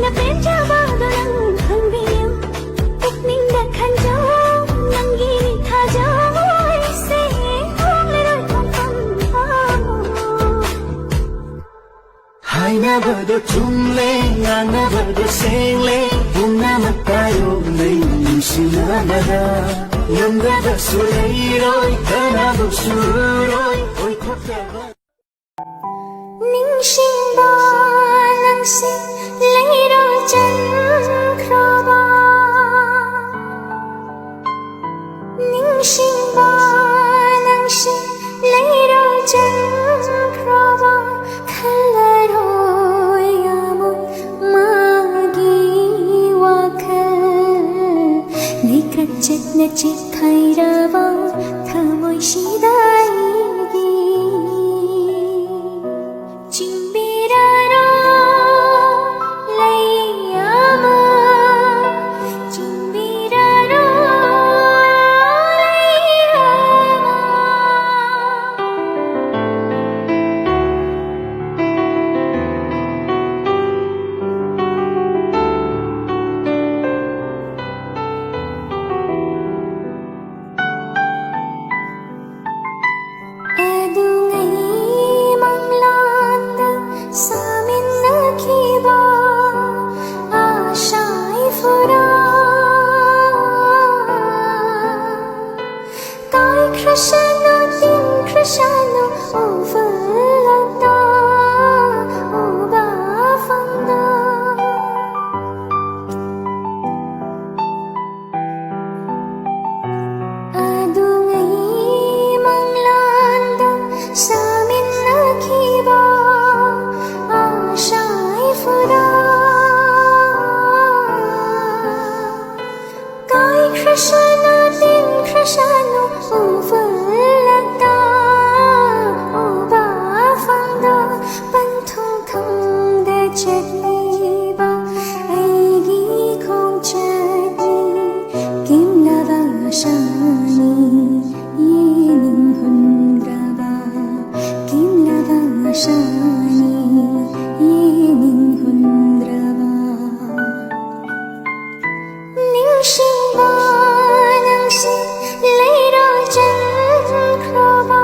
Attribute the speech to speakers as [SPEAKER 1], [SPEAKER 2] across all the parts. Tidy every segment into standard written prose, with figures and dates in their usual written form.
[SPEAKER 1] pinabinjabado ng hanggang Pukning dakhan jong nanggini tha jong oi se hong le roi thong thong
[SPEAKER 2] Hai na bado chumle ngang na bado sengle Buna matayo nay sinamada Namda sulay roi kana bu suroi oi khotaba
[SPEAKER 1] Ningsingba nangsing leiro chan kroba Ningsingba nangsing leiro chan kroba Khalaroi amon magi wakhal Nikrat chetna chikhairaba thamoi sidaigi Krishna overlata oba fanda Adungai manglanda samin nakhiba ashai fura Kai Krishna din Krishna overlata Chatliba aigi khong chati kimlava shani yening hundraba kimlava shani yening hundraba Ningsingba nangsing leiro chan kroba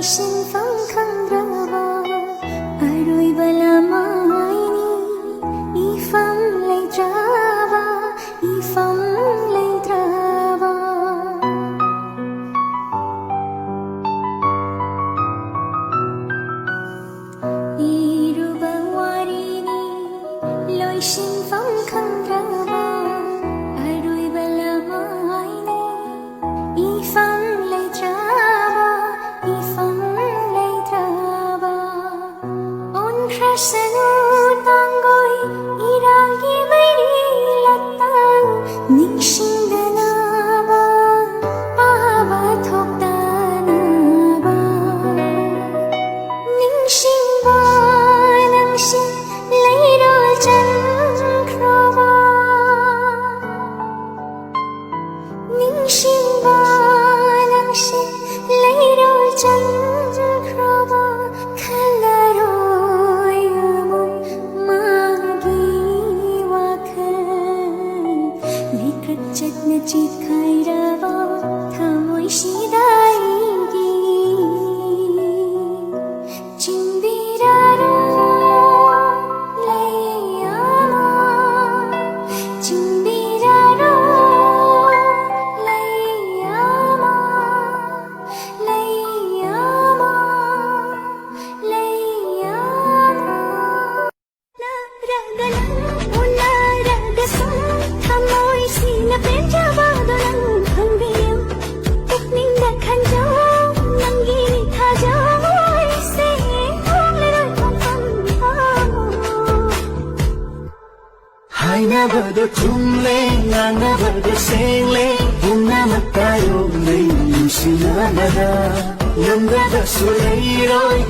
[SPEAKER 1] Sin phong khang rava aroi bala mai ni ifam lei trava iru bawari ni loi sin phong khang rava aroi bala mai ni ifam lei trava Krishna tangoi iragi mairi latta Ningsingdana ba aba thokdana ba Ningsingba nangsing leiro chan kroba Ningsingba nangsing leiro chan kroba Chatna chikhairaba thamoi sidaigi Chimbiraro layama Chimbiraro layama Layama Layama Naragalang unaragasam thamoi pinabinjabado ng hanggang Pukning dakhan jong nanggini tha jong oi se hong le roi thong thong
[SPEAKER 2] Hai na bado chumle ngang na bado sengle Buna 심심하다 연가다 술래이로이